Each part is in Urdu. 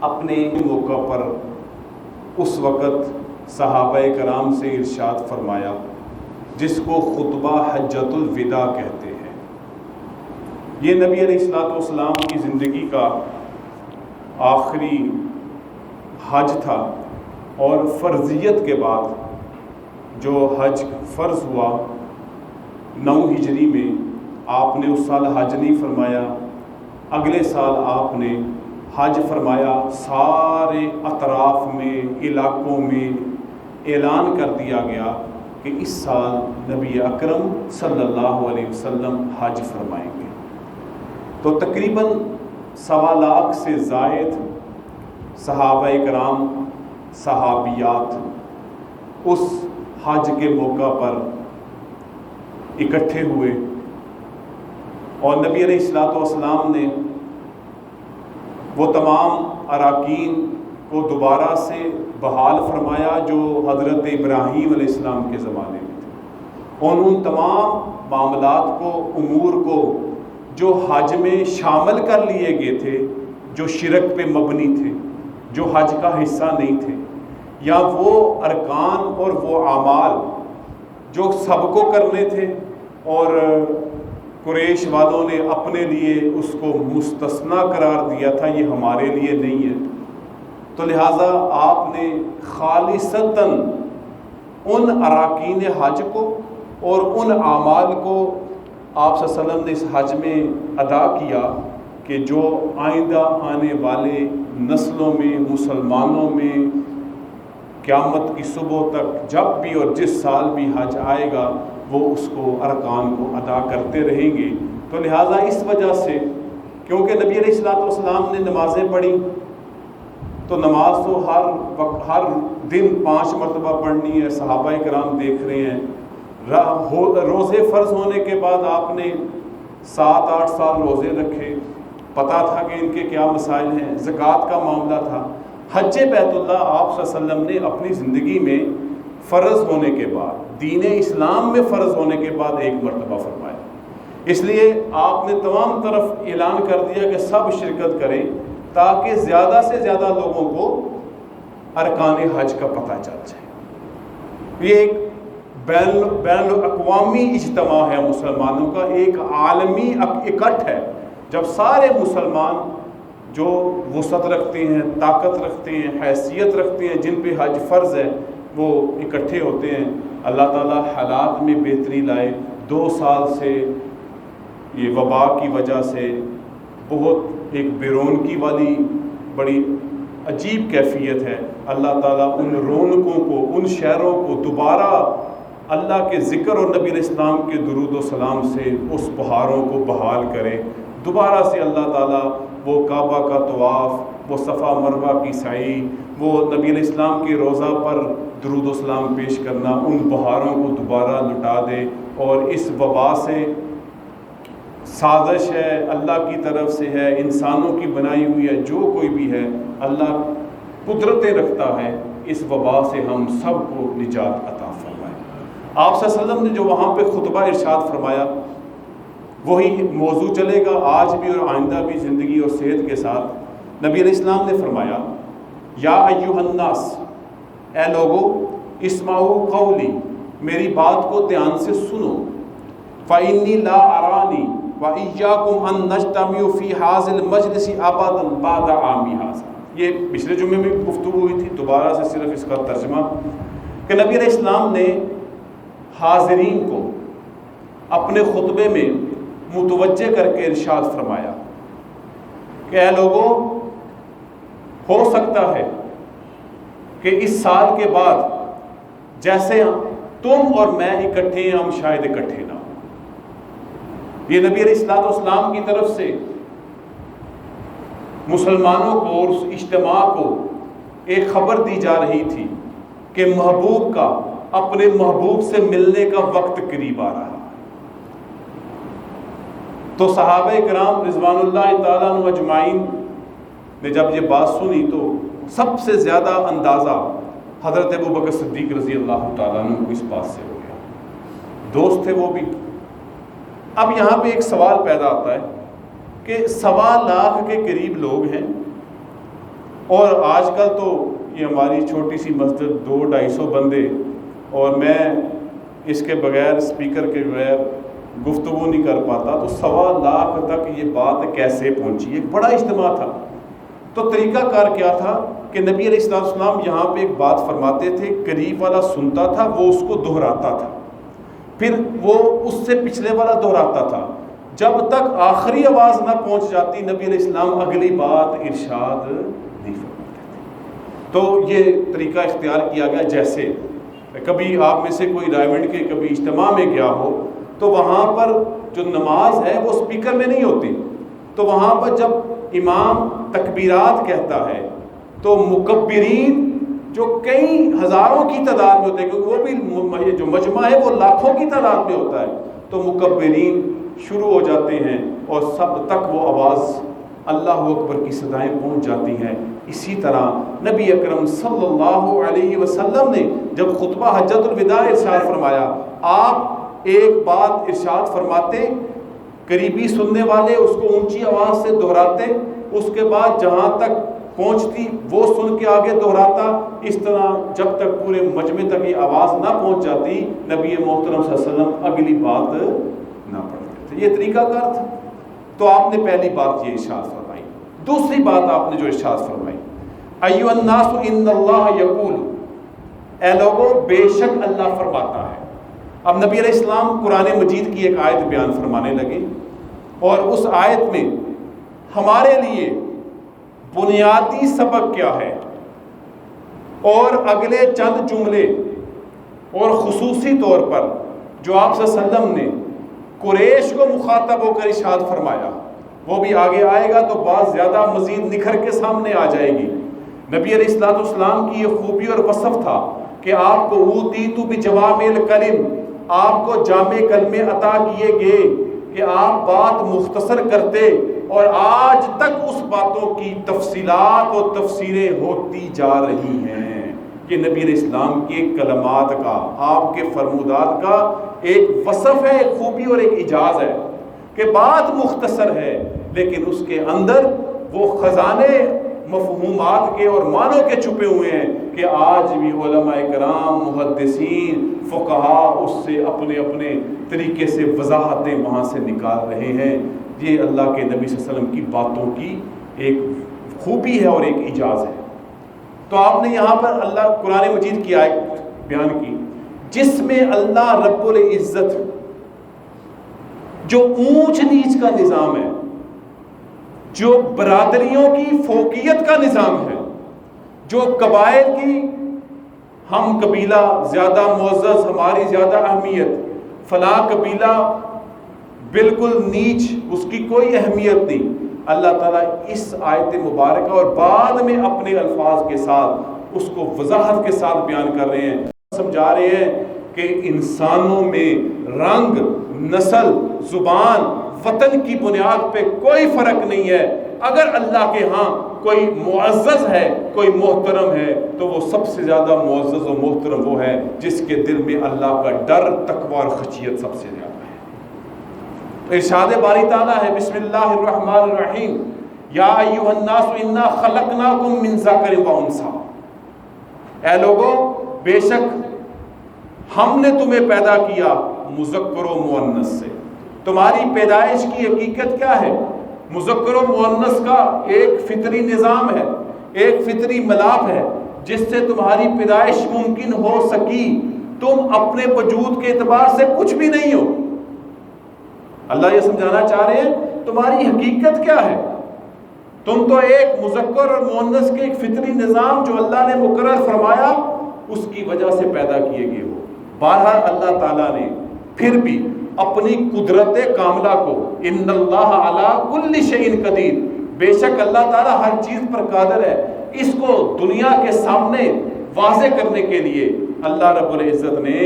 اپنے موقع پر اس وقت صحابہ کرام سے ارشاد فرمایا جس کو خطبہ حجۃ الوداع کہتے ہیں۔ یہ نبی علیہ الصلوۃ والسلام کی زندگی کا آخری حج تھا، اور فرضیت کے بعد جو حج فرض ہوا 9 ہجری میں، آپ نے اس سال حج نہیں فرمایا، اگلے سال آپ نے حج فرمایا۔ سارے اطراف میں، علاقوں میں اعلان کر دیا گیا کہ اس سال نبی اکرم صلی اللہ علیہ وسلم حج فرمائیں گے۔ تو تقریباً 1.25 لاکھ سے زائد صحابہ کرام، صحابیات اس حج کے موقع پر اکٹھے ہوئے، اور نبی علیہ الصلوۃ والسلام نے وہ تمام اراکین کو دوبارہ سے بحال فرمایا جو حضرت ابراہیم علیہ السلام کے زمانے میں تھے، اور ان تمام معاملات کو، امور کو جو حج میں شامل کر لیے گئے تھے، جو شرک پہ مبنی تھے، جو حج کا حصہ نہیں تھے، یا وہ ارکان اور وہ اعمال جو سب کو کرنے تھے اور قریش والوں نے اپنے لیے اس کو مستثنا قرار دیا تھا، یہ ہمارے لیے نہیں ہے، تو لہٰذا آپ نے خالصتاً ان اراکین حج کو اور ان اعمال کو آپ صلی اللہ علیہ وسلم نے اس حج میں ادا کیا کہ جو آئندہ آنے والے نسلوں میں، مسلمانوں میں قیامت کی صبح تک جب بھی اور جس سال بھی حج آئے گا وہ اس کو، ارکان کو ادا کرتے رہیں گے۔ تو لہٰذا اس وجہ سے، کیونکہ نبی علیہ الصلوۃ والسلام نے نمازیں پڑھی، تو نماز تو ہر دن 5 مرتبہ پڑھنی ہے، صحابہ کرام دیکھ رہے ہیں۔ روزے فرض ہونے کے بعد آپ نے 7-8 سال روزے رکھے، پتہ تھا کہ ان کے کیا مسائل ہیں، زکوٰۃ کا معاملہ تھا۔ حج بیت اللہ آپ صلی اللہ علیہ وسلم نے اپنی زندگی میں فرض ہونے کے بعد، دین اسلام میں فرض ہونے کے بعد 1 مرتبہ فرمایا، اس لیے آپ نے تمام طرف اعلان کر دیا کہ سب شرکت کریں تاکہ زیادہ سے زیادہ لوگوں کو ارکان حج کا پتہ چل جائے۔ یہ ایک بین الاقوامی اجتماع ہے مسلمانوں کا، ایک عالمی اکٹھ ہے، جب سارے مسلمان جو وسعت رکھتے ہیں، طاقت رکھتے ہیں، حیثیت رکھتے ہیں، جن پہ حج فرض ہے، وہ اکٹھے ہوتے ہیں۔ اللہ تعالیٰ حالات میں بہتری لائے۔ 2 سال سے یہ وبا کی وجہ سے بہت ایک بے رونقی والی بڑی عجیب کیفیت ہے۔ اللہ تعالیٰ ان رونقوں کو، ان شہروں کو دوبارہ اللہ کے ذکر اور نبی علیہ السلام کے درود و سلام سے اس بہاروں کو بحال کرے۔ دوبارہ سے اللہ تعالیٰ وہ کعبہ کا طواف، وہ صفا مروہ کی سعی، وہ نبی علیہ السلام کے روضہ پر درود و سلام پیش کرنا، ان بہاروں کو دوبارہ لٹا دے، اور اس وبا سے سازش ہے، اللہ کی طرف سے ہے، انسانوں کی بنائی ہوئی ہے، جو کوئی بھی ہے، اللہ قدرتیں رکھتا ہے، اس وبا سے ہم سب کو نجات عطا فرمائے۔ آپ صلی اللہ علیہ وسلم نے جو وہاں پہ خطبہ ارشاد فرمایا وہی موضوع چلے گا آج بھی اور آئندہ بھی زندگی اور صحت کے ساتھ۔ نبی علیہ السلام نے فرمایا، یا ایھا الناس، اے لوگو، اسمعوا قولی، میری بات کو دھیان سے سنو، فإنی لا ارانی وإیاکم ان نجتمع فی ھذا المجلس ابدا بعد عامی ھذا۔ یہ پچھلے جمعے میں گفتگو ہوئی تھی، دوبارہ سے صرف اس کا ترجمہ کہ نبی علیہ السلام نے حاضرین کو اپنے خطبے میں متوجہ کر کے ارشاد فرمایا کہ اے لوگوں، ہو سکتا ہے کہ اس سال کے بعد جیسے تم اور میں اکٹھے ہیں، ہم شاید اکٹھے نہ ہوں۔ یہ نبی علیہ الصلوۃ والسلام کی طرف سے مسلمانوں کو اور اس اجتماع کو ایک خبر دی جا رہی تھی کہ محبوب کا، اپنے محبوب سے ملنے کا وقت قریب آ رہا ہے۔ تو صحابہ کرام رضوان اللہ تعالیٰ عنہ اجمعین نے جب یہ بات سنی تو سب سے زیادہ اندازہ حضرت ابوبکر صدیق رضی اللہ تعالیٰ عنہ کو اس بات سے ہو گیا، دوست تھے وہ بھی۔ اب یہاں پہ ایک سوال پیدا آتا ہے کہ 1.25 لاکھ کے قریب لوگ ہیں، اور آج کل تو یہ ہماری چھوٹی سی مسجد 200-250 بندے، اور میں اس کے بغیر اسپیکر کے بغیر گفتگو نہیں کر پاتا، تو 1.25 لاکھ تک یہ بات کیسے پہنچی؟ ایک بڑا اجتماع تھا۔ تو طریقہ کار کیا تھا کہ نبی علیہ السلام یہاں پہ ایک بات فرماتے تھے، قریب والا سنتا تھا، وہ اس کو دہراتا تھا، پھر وہ اس سے پچھلے والا دہراتا تھا، جب تک آخری آواز نہ پہنچ جاتی نبی علیہ السلام اگلی بات ارشاد نہیں فرماتے تھے۔ تو یہ طریقہ اختیار کیا گیا۔ جیسے کبھی آپ میں سے کوئی رائیونڈ کے کبھی اجتماع میں گیا ہو تو وہاں پر جو نماز ہے وہ اسپیکر میں نہیں ہوتی، تو وہاں پر جب امام تکبیرات کہتا ہے تو مکبرین جو کئی ہزاروں کی تعداد میں ہوتے ہیں، کیونکہ وہ بھی جو مجمع ہے وہ لاکھوں کی تعداد میں ہوتا ہے، تو مکبرین شروع ہو جاتے ہیں اور سب تک وہ آواز اللہ اکبر کی صدائیں پہنچ جاتی ہیں۔ اسی طرح نبی اکرم صلی اللہ علیہ وسلم نے جب خطبہ حجۃ الوداع ارشاد فرمایا، آپ ایک بات ارشاد فرماتے، قریبی سننے والے اس کو اونچی آواز سے دہراتے، اس کے بعد جہاں تک پہنچتی وہ سن کے آگے دہراتا، اس طرح جب تک پورے مجمع تک یہ آواز نہ پہنچ جاتی نبی محترم صلی اللہ علیہ وسلم اگلی بات نہ پڑھتے تھے۔ یہ طریقہ کار تھا۔ تو آپ نے پہلی بات یہ ارشاد فرمائی۔ دوسری بات آپ نے جو ارشاد فرمائی، ایھا الناس ان اللہ یقول، اے لوگو بے شک اللہ فرماتا ہے۔ اب نبی علیہ السلام قرآن مجید کی ایک آیت بیان فرمانے لگے، اور اس آیت میں ہمارے لیے بنیادی سبق کیا ہے، اور اگلے چند جملے اور خصوصی طور پر جو آپ صلی اللہ علیہ وسلم نے قریش کو مخاطب ہو کر ارشاد فرمایا، وہ بھی آگے آئے گا تو بات زیادہ مزید نکھر کے سامنے آ جائے گی۔ نبی علیہ السلام کی یہ خوبی اور وصف تھا کہ آپ کو اوتیت بجوامع الکلم، آپ کو جامع کلمے عطا کیے گئے کہ آپ بات مختصر کرتے، اور آج تک اس باتوں کی تفصیلات اور تفسیریں ہوتی جا رہی ہیں۔ یہ نبی علیہ السلام کے کلمات کا، آپ کے فرمودات کا ایک وصف ہے، ایک خوبی اور ایک اعجاز ہے کہ بات مختصر ہے لیکن اس کے اندر وہ خزانے مفہومات کے اور معنوں کے چھپے ہوئے ہیں کہ آج بھی علماء کرام، محدثین، فقہاء اس سے اپنے اپنے طریقے سے وضاحتیں وہاں سے نکال رہے ہیں۔ یہ اللہ کے نبی صلی اللہ علیہ وسلم کی باتوں کی ایک خوبی ہے اور ایک اعجاز ہے۔ تو آپ نے یہاں پر اللہ قرآن مجید کی آیت بیان کی جس میں اللہ رب العزت جو اونچ نیچ کا نظام ہے، جو برادریوں کی فوقیت کا نظام ہے، جو قبائل کی ہم قبیلہ زیادہ معزز، ہماری زیادہ اہمیت، فلاں قبیلہ بالکل نیچ، اس کی کوئی اہمیت نہیں، اللہ تعالیٰ اس آیت مبارکہ اور بعد میں اپنے الفاظ کے ساتھ اس کو وضاحت کے ساتھ بیان کر رہے ہیں، سمجھا رہے ہیں کہ انسانوں میں رنگ، نسل، زبان، وطن کی بنیاد پہ کوئی فرق نہیں ہے۔ اگر اللہ کے ہاں کوئی معزز ہے، کوئی محترم ہے، تو وہ سب سے زیادہ معزز و محترم وہ ہے جس کے دل میں اللہ کا ڈر، تقوی اور خشیت سب سے زیادہ ہے۔ تو ارشاد باری تعالیٰ ہے، بسم اللہ الرحمن الرحیم، یا ایھا الناس انا خلقناکم من ذکر و انثی، اے لوگو بے شک ہم نے تمہیں پیدا کیا مذکر و مؤنث سے۔ تمہاری پیدائش کی حقیقت کیا ہے؟ مذکر و مؤنث کا ایک فطری نظام ہے، ایک فطری ملاپ ہے جس سے تمہاری پیدائش ممکن ہو سکی۔ تم اپنے وجود کے اعتبار سے کچھ بھی نہیں ہو۔ اللہ یہ سمجھانا چاہ رہے ہیں تمہاری حقیقت کیا ہے؟ تم تو ایک مذکر اور مؤنث کے ایک فطری نظام جو اللہ نے مقرر فرمایا اس کی وجہ سے پیدا کیے گئے ہو۔ بہرحال اللہ تعالیٰ نے پھر بھی اپنی قدرت کاملہ کو، ان اللہ علی کل شیء قدیر، بے شک اللہ تعالیٰ ہر چیز پر قادر ہے، اس کو دنیا کے سامنے واضح کرنے کے لیے اللہ رب العزت نے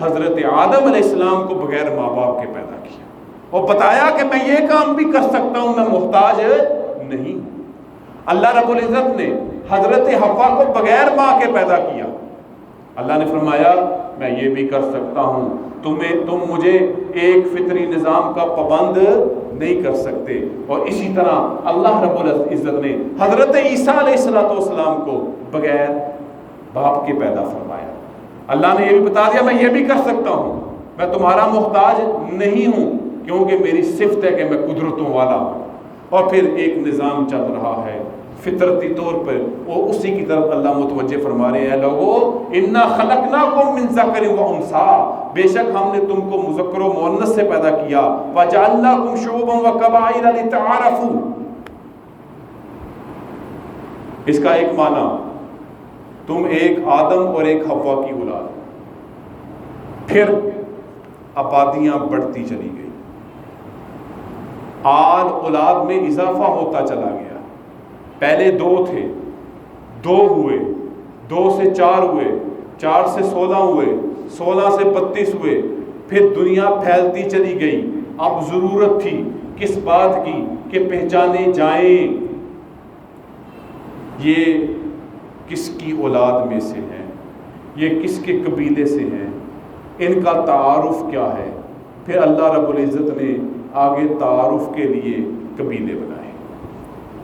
حضرت آدم علیہ السلام کو بغیر ماں باپ کے پیدا کیا اور بتایا کہ میں یہ کام بھی کر سکتا ہوں، میں محتاج نہیں ہوں۔ اللہ رب العزت نے حضرت حوا کو بغیر ماں کے پیدا کیا۔ اللہ نے فرمایا میں یہ بھی کر سکتا ہوں، تم مجھے ایک فطری نظام کا پابند نہیں کر سکتے۔ اور اسی طرح اللہ رب العزت نے حضرت عیسیٰ علیہ السلام کو بغیر باپ کے پیدا فرمایا۔ اللہ نے یہ بھی بتا دیا میں یہ بھی کر سکتا ہوں، میں تمہارا محتاج نہیں ہوں، کیونکہ میری صفت ہے کہ میں قدرتوں والا ہوں۔ اور پھر ایک نظام چل رہا ہے فطرتی طور پر، وہ اسی کی طرف اللہ متوجہ فرما رہے ہیں، لوگو انا خلقناکم من ذکر و انثی، بے شک ہم نے تم کو مذکر و مؤنث سے پیدا کیا، وجعلناکم شعوبا و قبائل لتعارفوا۔ اس کا ایک معنی تم ایک آدم اور ایک حوا کی اولاد، پھر آبادیاں بڑھتی چلی گئی، آل اولاد میں اضافہ ہوتا چلا گیا۔ پہلے 2 تھے، 2 ہوئے، 2 سے 4 ہوئے، 4 سے 16 ہوئے، 16 سے 32 ہوئے، پھر دنیا پھیلتی چلی گئی۔ اب ضرورت تھی کس بات کی کہ پہچانے جائیں یہ کس کی اولاد میں سے ہیں، یہ کس کے قبیلے سے ہیں، ان کا تعارف کیا ہے۔ پھر اللہ رب العزت نے آگے تعارف کے لیے قبیلے بنائے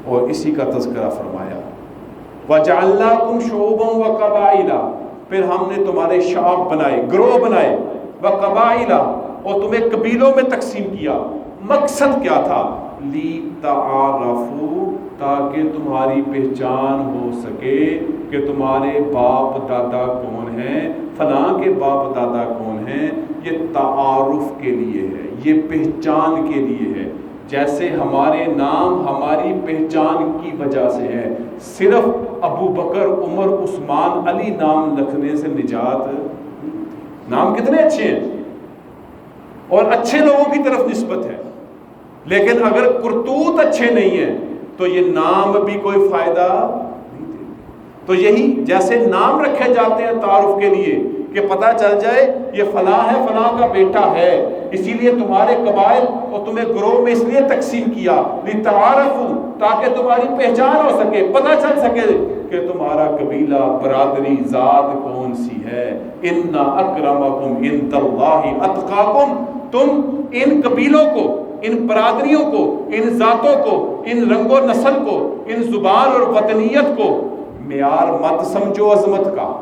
اور اسی کا تذکرہ فرمایا، وَجَعَلْنَاكُمْ شُعُوبًا وَقَبَائِلَ، پھر ہم نے تمہارے شعب بنائے، گروہ بنائے، وَقَبَائِلَ، اور تمہیں قبیلوں میں تقسیم کیا۔ مقصد کیا تھا؟ لِتَعَارَفُوا، تاکہ تمہاری پہچان ہو سکے کہ تمہارے باپ دادا کون ہیں، فلاں کے باپ دادا کون ہیں۔ یہ تعارف کے لیے ہے، یہ پہچان کے لیے ہے۔ جیسے ہمارے نام ہماری پہچان کی وجہ سے ہے، صرف ابو بکر عمر عثمان علی نام لکھنے سے نجات۔ نام کتنے اچھے ہیں اور اچھے لوگوں کی طرف نسبت ہے، لیکن اگر کرتوت اچھے نہیں ہیں تو یہ نام بھی کوئی فائدہ نہیں دے۔ تو یہی جیسے نام رکھے جاتے ہیں تعارف کے لیے کہ پتہ چل جائے یہ فلاں ہے، فلاں کا بیٹا ہے، اسی لیے تمہارے قبائل اور تمہیں گروہ میں اس لیے تقسیم کیا، لتعارفوا، تاکہ تمہاری پہچان ہو سکے، پتہ چل سکے کہ تمہارا قبیلہ، برادری، ذات کون سی ہے۔ ان اکرمکم عند اللہ اتقاکم، تم ان قبیلوں کو، ان برادریوں کو، ان ذاتوں کو، ان رنگ و نسل کو، ان زبان اور وطنیت کو معیار مت سمجھو عظمت کا۔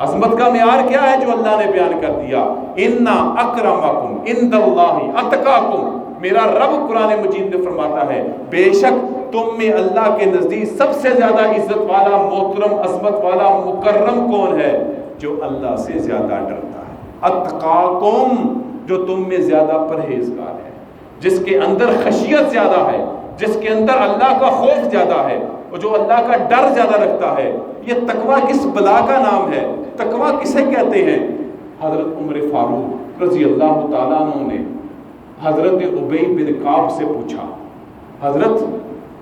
عظمت کا معیار کیا ہے جو اللہ نے بیان کر دیا؟ انا اکرمکم عند اللہ اتقاکم، میرا رب قرآن مجید میں فرماتا ہے بے شک تم میں اللہ کے نزدیک سب سے زیادہ عزت والا، محترم، عظمت والا، مکرم کون ہے؟ جو اللہ سے زیادہ ڈرتا ہے۔ اتقاکم، جو تم میں زیادہ پرہیزگار ہے، جس کے اندر خشیت زیادہ ہے، جس کے اندر اللہ کا خوف زیادہ ہے اور جو اللہ کا ڈر زیادہ رکھتا ہے۔ یہ تقویٰ کس بلا کا نام ہے؟ تقویٰ کسے کہتے ہیں؟ حضرت عمر فاروق رضی اللہ تعالیٰ عنہ نے حضرت ابی بن کعب سے پوچھا، حضرت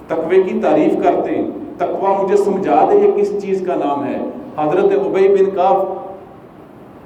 تقوی کی تعریف کرتے ہیں، تقویٰ مجھے سمجھا دے یہ کس چیز کا نام ہے۔ حضرت ابی بن کعب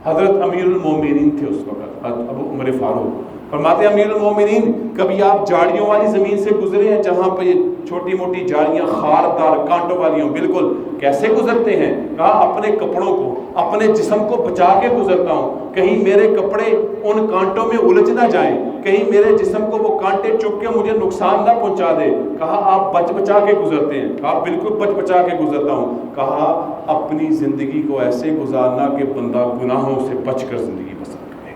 حضرت امیر المومنین تھے اس وقت، ابو عمر فاروق فرماتے ہیں امیر المومنین کبھی آپ جھاڑیوں والی زمین سے گزرے ہیں جہاں پہ یہ چھوٹی موٹی جھاڑیاں خاردار کانٹوں والی ہوں؟ بالکل۔ کیسے گزرتے ہیں؟ کہا اپنے کپڑوں کو، اپنے جسم کو بچا کے گزرتا ہوں، کہیں میرے کپڑے ان کانٹوں میں الجھ نہ جائیں، کہیں میرے جسم کو وہ کانٹے چپ کے مجھے نقصان نہ پہنچا دے۔ کہا آپ بچ بچا کے گزرتے ہیں؟ کہا بالکل بچ بچا کے گزرتا ہوں۔ کہا اپنی زندگی کو ایسے گزارنا کہ بندہ گناہوں سے بچ کر زندگی بسر کرے،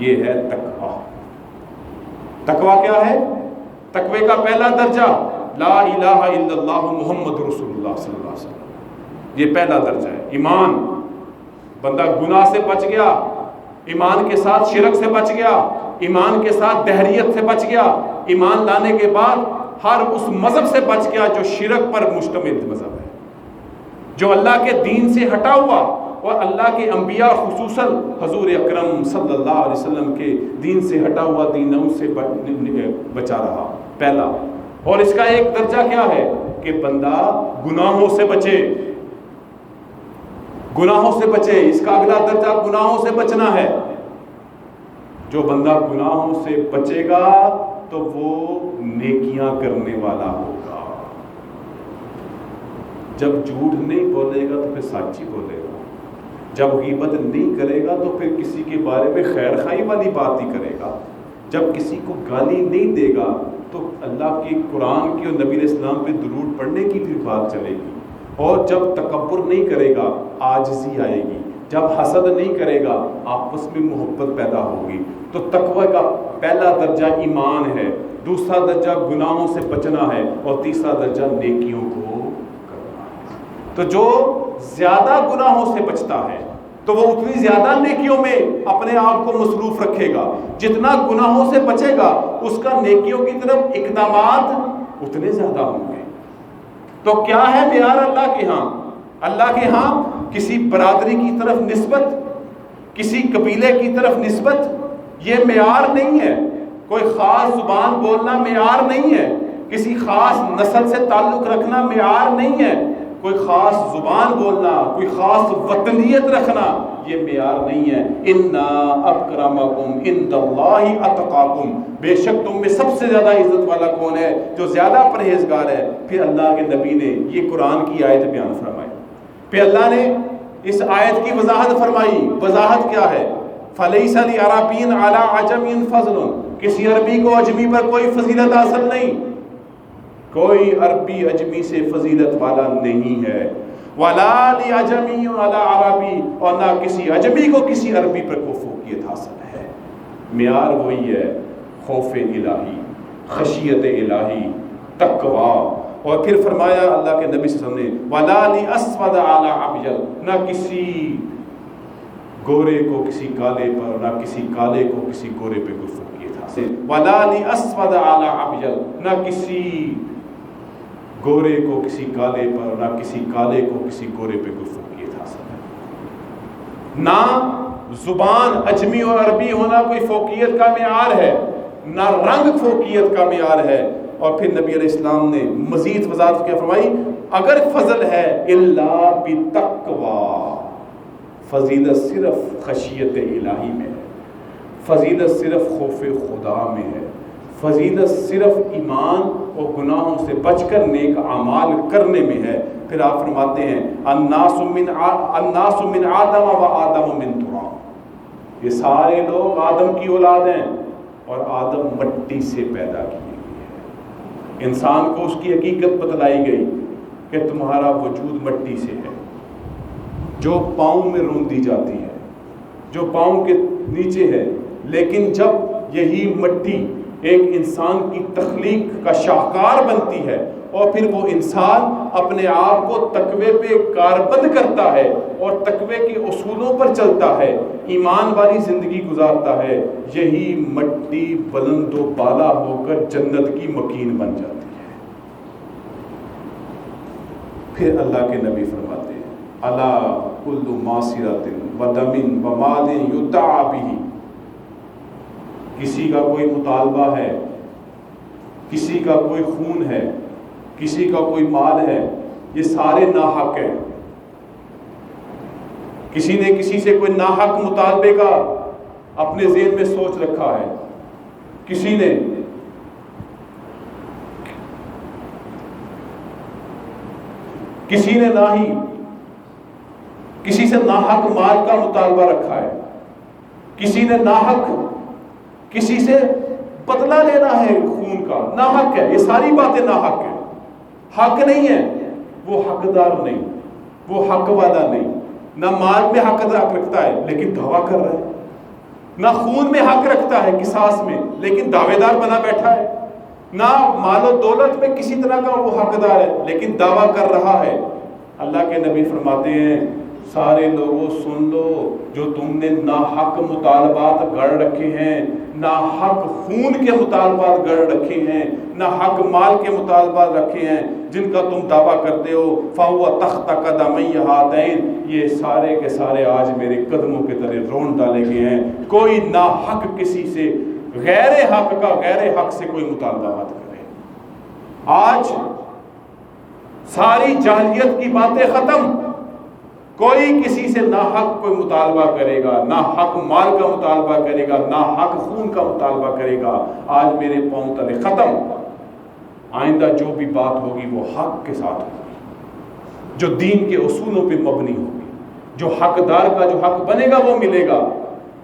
یہ ہے تقویٰ۔ تقویٰ کیا ہے؟ تقوی کا پہلا درجہ لا الہ الا اللہ محمد رسول اللہ صلی اللہ علیہ وسلم، یہ پہلا درجہ ہے۔ ایمان، بندہ گناہ سے بچ گیا، ایمان کے ساتھ شرک سے بچ گیا، ایمان کے ساتھ دہریت سے بچ گیا، ایمان لانے کے بعد ہر اس مذہب سے بچ گیا جو شرک پر مشتمل مذہب ہے، جو اللہ کے دین سے ہٹا ہوا اور اللہ کے انبیاء خصوصاً حضور اکرم صلی اللہ علیہ وسلم کے دین سے ہٹا ہوا دینوں سے بچا رہا، پہلا۔ اور اس کا ایک درجہ کیا ہے کہ بندہ گناہوں سے بچے، گناہوں سے بچے، اس کا اگلا درجہ گناہوں سے بچنا ہے۔ جو بندہ گناہوں سے بچے گا تو وہ نیکیاں کرنے والا ہوگا، جب جھوٹ نہیں بولے گا تو پھر سچ ہی بولے گا، جب غیبت نہیں کرے گا تو پھر کسی کے بارے میں خیر خواہی والی بات ہی کرے گا. جب کسی کو گالی نہیں دے گا تو اللہ کے قرآن کی اور نبی علیہ السلام پہ درود پڑھنے کی بھی بات چلے گی. اور جب تکبر نہیں کرے گا عاجزی آئے گی. جب حسد نہیں کرے گا آپس میں محبت پیدا ہوگی. تو تقوی کا پہلا درجہ ایمان ہے، دوسرا درجہ گناہوں سے بچنا ہے، اور تیسرا درجہ نیکیوں کو کرنا ہے. تو جو زیادہ گناہوں سے بچتا ہے تو وہ اتنی زیادہ نیکیوں میں اپنے آپ کو مصروف رکھے گا. جتنا گناہوں سے بچے گا اس کا نیکیوں کی طرف اقدامات اتنے زیادہ ہوں گے. تو کیا ہے معیار اللہ کے ہاں؟ اللہ کے ہاں کسی برادری کی طرف نسبت، کسی قبیلے کی طرف نسبت یہ معیار نہیں ہے. کوئی خاص زبان بولنا معیار نہیں ہے. کسی خاص نسل سے تعلق رکھنا معیار نہیں ہے. کوئی خاص زبان بولنا، کوئی خاص وطنیت رکھنا یہ معیار نہیں ہے. اِنَّا أَكْرَمَكُمْ عِندَ اللَّهِ أَتْقَاكُمْ، بے شک تم میں سب سے زیادہ عزت والا کون ہے؟ جو زیادہ پرہیزگار ہے. پھر اللہ کے نبی نے یہ قرآن کی آیت بیان فرمائی. پھر اللہ نے اس آیت کی وضاحت فرمائی. وضاحت کیا ہے؟ فَلَيْسَ لِعَرَبِيٍّ عَلَىٰ عَجَمٍ فَضْلٌ، کسی عربی کو اجمی پر کوئی فضیلت حاصل نہیں. کوئی عربی اجمی سے فضیلت والا نہیں ہے. وَلَا لِعَجَمِيٍّ عَلَىٰ عَرَبِيٍّ، اور نہ کسی اجمی کو کسی عربی پر کوئی فوقیت حاصل ہے. معیار وہی ہے، خوف الہی، خشیت الہی، تقوی. اور پھر فرمایا اللہ کے نبی صلی اللہ علیہ وسلم نے وَلَا لِأَسْوَدَ عَلَىٰ أَبْيَضَ، نہ کسی گورے کو کسی کالے پر، نہ کسی کالے کو کسی گورے پہ کوئی فوقیت حاصل. وَلَا لِأَسْوَدَ عَلَىٰ أَبْيَضَ، نہ کسی گورے کو کسی کالے پر، نہ کسی کالے کو کسی گورے پہ کوئی فوقیت حاصل ہے. نہ زبان اجمی اور عربی ہونا کوئی فوقیت کا معیار ہے، نہ رنگ فوقیت کا معیار ہے. اور پھر نبی علیہ السلام نے مزید وضاحت کیا فرمائی، اگر فضل ہے الا بتقوی، فضیلت صرف خشیت الہی میں ہے، فضیلت صرف خوف خدا میں ہے، فضیلت صرف ایمان اور گناہوں سے بچ کر نیک اعمال کرنے میں ہے. پھر آپ فرماتے ہیں الناس من آدم و آدم من تراب، یہ سارے لوگ آدم کی اولاد ہیں اور آدم مٹی سے پیدا کیے گئے ہیں. انسان کو اس کی حقیقت بتلائی گئی کہ تمہارا وجود مٹی سے ہے، جو پاؤں میں روندی جاتی ہے، جو پاؤں کے نیچے ہے. لیکن جب یہی مٹی ایک انسان کی تخلیق کا شاہکار بنتی ہے اور پھر وہ انسان اپنے آپ کو تقوی پہ کاربند کرتا ہے اور تقوی کے اصولوں پر چلتا ہے، ایمان والی زندگی گزارتا ہے، یہی مٹی بلند و بالا ہو کر جنت کی مکین بن جاتی ہے. پھر اللہ کے نبی فرماتے ہیں الا کل معصرۃ ودم ومال یدعى به، کسی کا کوئی مطالبہ ہے، کسی کا کوئی خون ہے، کسی کا کوئی مال ہے، یہ سارے ناحق ہیں. کسی نے کسی سے کوئی ناحق مطالبے کا اپنے ذہن میں سوچ رکھا ہے، کسی نے نہ ہی کسی سے ناحق مال کا مطالبہ رکھا ہے، کسی نے ناحق کسی سے بدلہ لینا ہے خون کا، ناحق ہے. یہ ساری باتیں ناحق ہیں، حق نہیں ہے. وہ حقدار نہیں، وہ حق والا نہیں. نہ مال میں حق رکھتا ہے لیکن دعویٰ کر رہا ہے، نہ خون میں حق رکھتا ہے قصاص میں لیکن دعوے دار بنا بیٹھا ہے، نہ مال و دولت میں کسی طرح کا وہ حقدار ہے لیکن دعویٰ کر رہا ہے. اللہ کے نبی فرماتے ہیں سارے لوگوں سن لو، جو تم نے ناحق مطالبات گڑ رکھے ہیں، ناحق خون کے مطالبات گڑ رکھے ہیں، ناحق مال کے مطالبات رکھے ہیں جن کا تم دعویٰ کرتے ہو، فَهُوَ تَحْتَ قَدَمَيَّ هَاتَيْنِ، یہ سارے کے سارے آج میرے قدموں کے تلے رون ڈالے گئے ہیں. کوئی ناحق کسی سے غیر حق کا غیر حق سے کوئی مطالبہ مت کرے. آج ساری جاہلیت کی باتیں ختم. کوئی کسی سے ناحق کوئی مطالبہ کرے گا، ناحق مال کا مطالبہ کرے گا، ناحق خون کا مطالبہ کرے گا، آج میرے پاؤں تلے ختم. آئندہ جو بھی بات ہوگی وہ حق کے ساتھ ہوگی، جو دین کے اصولوں پہ مبنی ہوگی، جو حقدار کا جو حق بنے گا وہ ملے گا،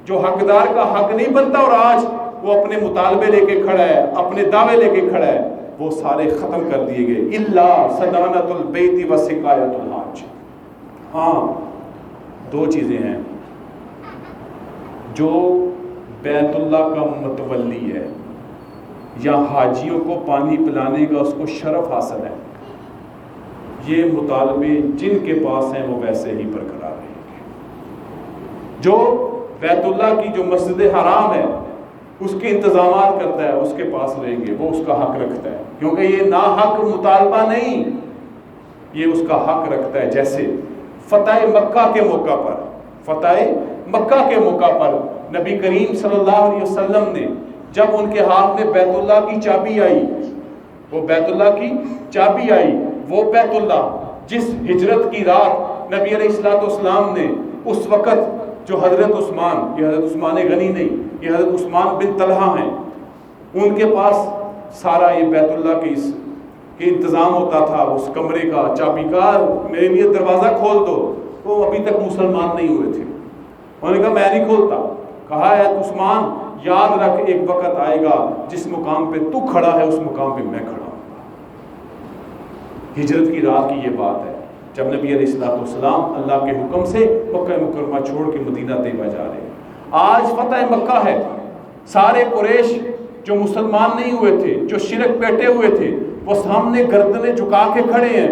جو حقدار کا حق نہیں بنتا اور آج وہ اپنے مطالبے لے کے کھڑا ہے، اپنے دعوے لے کے کھڑا ہے، وہ سارے ختم کر دیے گئے۔ الا صدانۃ البیت و سقایۃ الحاج۔ ہاں دو چیزیں ہیں، جو بیت اللہ کا متولی ہے یا حاجیوں کو پانی پلانے کا اس کو شرف حاصل ہے، یہ مطالبے جن کے پاس ہیں وہ ویسے ہی برقرار رہیں گے۔ جو بیت اللہ کی جو مسجد حرام ہے اس کے انتظامات کرتا ہے اس کے پاس رہیں گے، وہ اس کا حق رکھتا ہے، کیونکہ یہ ناحق مطالبہ نہیں، یہ اس کا حق رکھتا ہے۔ جیسے فتح مکہ کے موقع پر، فتح مکہ کے موقع پر نبی کریم صلی اللہ علیہ وسلم نے جب ان کے ہاتھ میں بیت اللہ کی چابی آئی، وہ بیت اللہ کی چابی آئی، وہ بیت اللہ جس ہجرت کی رات نبی علیہ السلام نے اس وقت جو حضرت عثمان، یہ حضرت عثمان غنی نہیں، یہ حضرت عثمان بن طلحہ ہیں، ان کے پاس سارا یہ بیت اللہ کے انتظام ہوتا تھا، اس کمرے کا چابی کا، میرے لیے دروازہ کھول دو۔ وہ ابھی تک مسلمان نہیں ہوئے تھے، انہوں نے کہا میں نہیں کھولتا۔ کہا ہے عثمان یاد رکھ ایک وقت آئے گا جس مقام پہ تو کھڑا ہے اس مقام پہ میں کھڑا ہوں۔ ہجرت کی رات کی یہ بات ہے جب نبی علیہ السلام اللہ کے حکم سے مکہ مکرمہ چھوڑ کے مدینہ طیبہ جا رہے ہیں۔ آج فتح مکہ ہے، سارے قریش جو مسلمان نہیں ہوئے تھے، جو شرک بیٹھے ہوئے تھے، وہ سامنے گردنیں جھکا کے کھڑے ہیں۔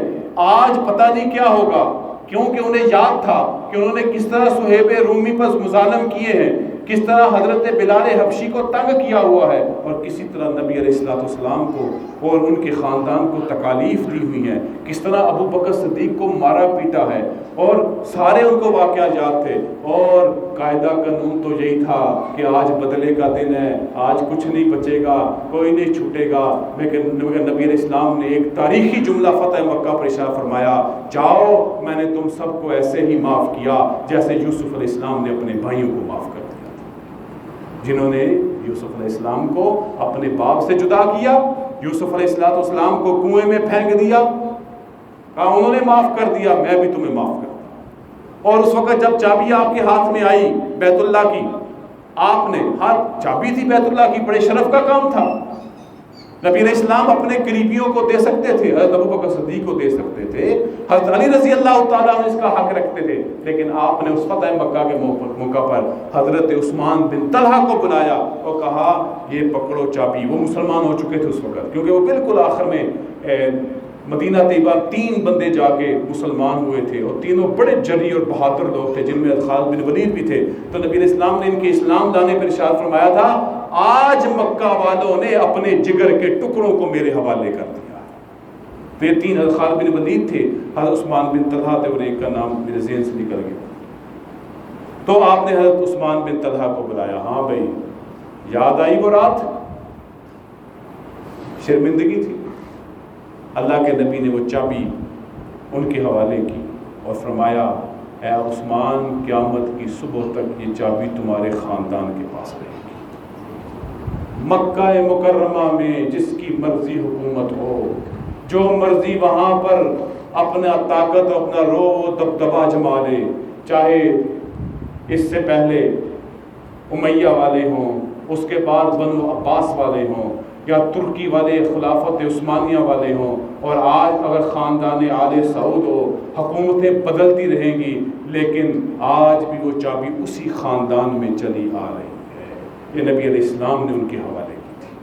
آج پتہ نہیں کیا ہوگا، کیونکہ انہیں یاد تھا کہ انہوں نے کس طرح صہیب رومی پر مظالم کیے ہیں، کس طرح حضرت بلال حبشی کو تنگ کیا ہوا ہے، اور کسی طرح نبی علیہ السلام کو اور ان کے خاندان کو تکالیف دی ہوئی ہیں، کس طرح ابو بکر صدیق کو مارا پیٹا ہے، اور سارے ان کو واقعات یاد تھے۔ اور قاعدہ قانون تو یہی تھا کہ آج بدلے کا دن ہے، آج کچھ نہیں بچے گا، کوئی نہیں چھوٹے گا۔ لیکن نبی علیہ السلام نے ایک تاریخی جملہ فتح مکہ پر ارشاد فرمایا، جاؤ میں نے تم سب کو ایسے ہی معاف کیا جیسے یوسف علیہ السلام نے اپنے بھائیوں کو معاف کر دیا تھا۔ جنہوں نے یوسف علیہ السلام کو اپنے باپ سے جدا کیا، یوسف علیہ السلام کو کنویں میں پھینک دیا، کہا انہوں نے معاف کر دیا، میں بھی تمہیں معاف کرتا ہوں۔ اور اس وقت جب چابی آپ کے ہاتھ میں آئی بیت اللہ کی، آپ نے ہاتھ چابی تھی بیت اللہ کی، بڑے شرف کا کام تھا۔ نبی علیہ السلام اپنے قریبیوں کو دے سکتے تھے، حضرت ابو بکر صدیق کو دے سکتے تھے، حضرت علی رضی اللہ تعالیٰ عنہ اس کا حق رکھتے تھے، لیکن آپ نے اس فتح مکہ کے موقع پر حضرت عثمان بن طلحہ کو بلایا اور کہا یہ پکڑو چابی۔ وہ مسلمان ہو چکے تھے اس وقت، کیونکہ وہ بالکل آخر میں مدینہ طیبہ 3 بندے جا کے مسلمان ہوئے تھے، اور تینوں بڑے جری اور بہادر لوگ تھے، جن میں خالد بن ولید بھی تھے۔ تو نبی علیہ السلام نے ان کے اسلام لانے پر ارشاد فرمایا تھا، آج مکہ والوں نے اپنے جگر کے ٹکڑوں کو میرے حوالے کر دیا۔ تو یہ 3 حضرت خالد بن ولید تھے، حضرت عثمان بن طلحہ تھے، اور ایک کا نام میرے ذہن سے نکل گیا۔ تو آپ نے حضرت عثمان بن طلحہ کو بلایا، ہاں بھائی یاد آئی وہ رات، شرمندگی تھی۔ اللہ کے نبی نے وہ چابی ان کے حوالے کی اور فرمایا، اے عثمان قیامت کی صبح تک یہ چابی تمہارے خاندان کے پاس رہے گی۔ مکہ مکرمہ میں جس کی مرضی حکومت ہو، جو مرضی وہاں پر اپنا طاقت اور اپنا رو و دبدبہ جما لے، چاہے اس سے پہلے امیہ والے ہوں، اس کے بعد بنو عباس والے ہوں، یا ترکی والے خلافت عثمانیہ والے ہوں، اور آج اگر خاندان آل سعود ہو، حکومتیں بدلتی رہیں گی، لیکن آج بھی وہ چابی اسی خاندان میں چلی آ رہی ہے۔ یہ نبی علیہ السلام نے ان کے حوالے کی تھی۔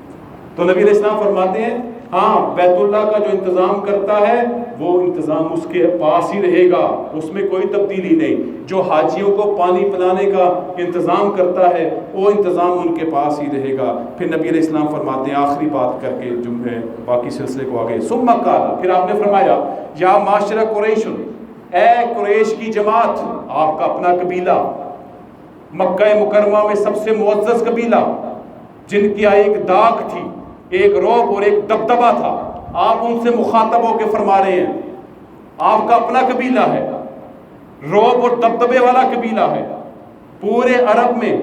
تو نبی علیہ السلام فرماتے ہیں، ہاں بیت اللہ کا جو انتظام کرتا ہے وہ انتظام اس کے پاس ہی رہے گا، اس میں کوئی تبدیلی نہیں۔ جو حاجیوں کو پانی پلانے کا انتظام کرتا ہے وہ انتظام ان کے پاس ہی رہے گا۔ پھر نبی علیہ السلام فرماتے ہیں آخری بات کر کے جو باقی سلسلے کو آگے، ثم قال، پھر آپ نے فرمایا، یا معاشر قریش، اے قریش کی جماعت، آپ کا اپنا قبیلہ، مکہ مکرمہ میں سب سے معزز قبیلہ، جن کی ایک داغ تھی، ایک روب اور ایک دبدبہ تھا، آپ ان سے مخاطب ہو کے فرما رہے ہیں، آپ کا اپنا قبیلہ ہے، روب اور دبدبے والا قبیلہ ہے، پورے عرب میں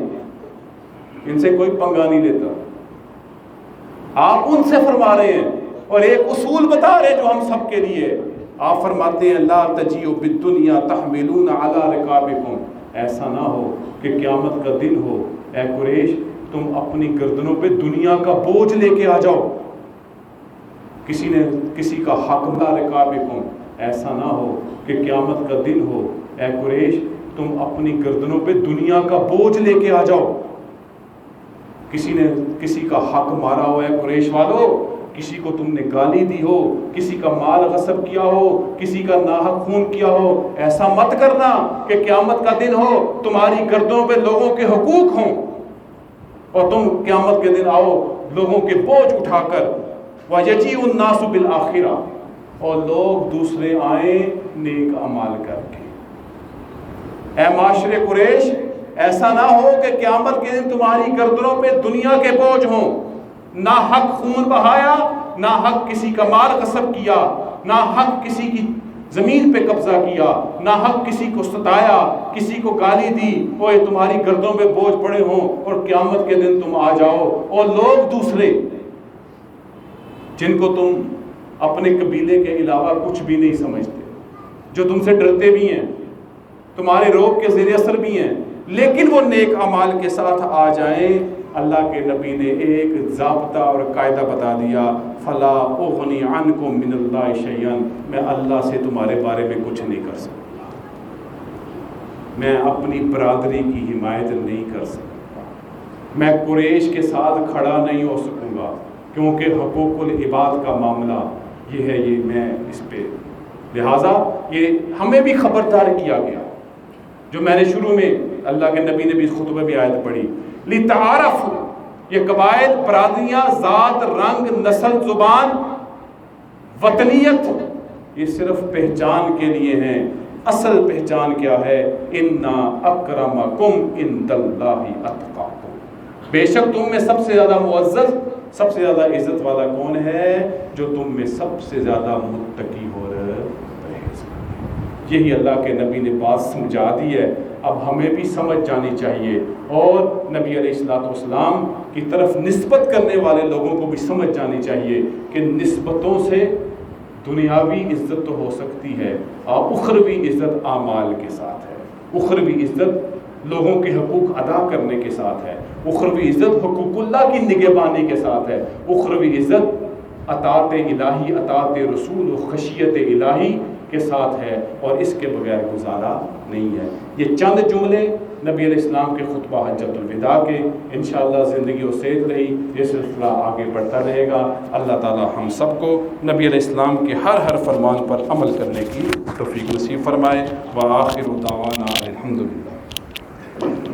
ان سے کوئی پنگا نہیں لیتا، آپ ان سے فرما رہے ہیں، اور ایک اصول بتا رہے ہیں جو ہم سب کے لیے، آپ فرماتے ہیں لا تجیؤ بالدنیا تحملون علی رکابکم، ایسا نہ ہو کہ قیامت کا دن ہو اے قریش تم اپنی گردنوں پہ دنیا کا بوجھ لے کے آ جاؤ، کسی نے کسی کا حق لا رکابکم، ایسا نہ ہو کہ قیامت کا دن ہو اے قریش تم اپنی گردنوں پہ دنیا کا بوجھ لے کے آ جاؤ، کسی نے کسی کا حق مارا ہو اے قریش والو، کسی کو تم نے گالی دی ہو، کسی کا مال غصب کیا ہو، کسی کا ناحق خون کیا ہو، ایسا مت کرنا کہ قیامت کا دن ہو تمہاری گردنوں پہ لوگوں کے حقوق ہوں اور تم قیامت کے دن آؤ لوگوں کے بوجھ اٹھا کر، وَيَجِيءُ النَّاسُ بِالْآخِرَةِ، اور لوگ دوسرے آئیں نیک اعمال کر کے۔ اے معاشرے قریش ایسا نہ ہو کہ قیامت کے دن تمہاری گردنوں پہ دنیا کے بوجھ ہوں، نہ حق خون بہایا، نہ حق کسی کا مال غصب کیا، نہ حق کسی کی زمین پہ قبضہ کیا، نہ حق کسی کو ستایا، کسی کو گالی دی، اور تمہاری گردنوں پہ بوجھ پڑے ہوں اور قیامت کے دن تم آ جاؤ اور لوگ دوسرے جن کو تم اپنے قبیلے کے علاوہ کچھ بھی نہیں سمجھتے، جو تم سے ڈرتے بھی ہیں، تمہارے روب کے زیر اثر بھی ہیں، لیکن وہ نیک اعمال کے ساتھ آ جائیں، اللہ کے نبی نے ایک ضابطہ اور قاعدہ بتا دیا، فلا اغنی عنکم من اللہ شیئا، میں اللہ سے تمہارے بارے میں کچھ نہیں کر سکتا، میں اپنی برادری کی حمایت نہیں کر سکتا، میں قریش کے ساتھ کھڑا نہیں ہو سکوں گا، کیونکہ حقوق العباد کا معاملہ یہ ہے، یہ میں اس پہ، لہٰذا یہ ہمیں بھی خبردار کیا گیا، جو میں نے شروع میں اللہ کے نبی نے بھی اس خطبے میں آیت پڑھی، لِتَعَارَفُوا، یہ قبائل، برادریاں، ذات، رنگ، نسل، زبان، وطنیت، یہ صرف پہچان کے لیے ہیں، اصل پہچان کیا ہے؟ اِنَّا أَكْرَمَكُمْ عِندَ اللَّهِ أَتْقَاكُمْ، بے شک تم میں سب سے زیادہ معزز، سب سے زیادہ عزت والا کون ہے؟ جو تم میں سب سے زیادہ متقی اور پرہیزگار۔ یہی اللہ کے نبی نے بات سمجھا دی ہے، اب ہمیں بھی سمجھ جانی چاہیے، اور نبی علیہ السلام کی طرف نسبت کرنے والے لوگوں کو بھی سمجھ جانی چاہیے کہ نسبتوں سے دنیاوی عزت تو ہو سکتی ہے اور اخروی عزت اعمال کے ساتھ ہے، اخروی عزت لوگوں کے حقوق ادا کرنے کے ساتھ ہے، اخروی عزت حقوق اللہ کی نگہبانی کے ساتھ ہے، اخروی عزت اطاعت الہی، اطاعت رسول و خشیت الہی کے ساتھ ہے، اور اس کے بغیر گزارا نہیں ہے۔ یہ چند جملے نبی علیہ السلام کے خطبہ حجۃ الوداع کے، انشاءاللہ زندگی و صحت رہی یہ سلسلہ آگے بڑھتا رہے گا۔ اللہ تعالی ہم سب کو نبی علیہ السلام کے ہر فرمان پر عمل کرنے کی توفیق نصیب فرمائے۔ وآخر دعوانا الحمدللہ۔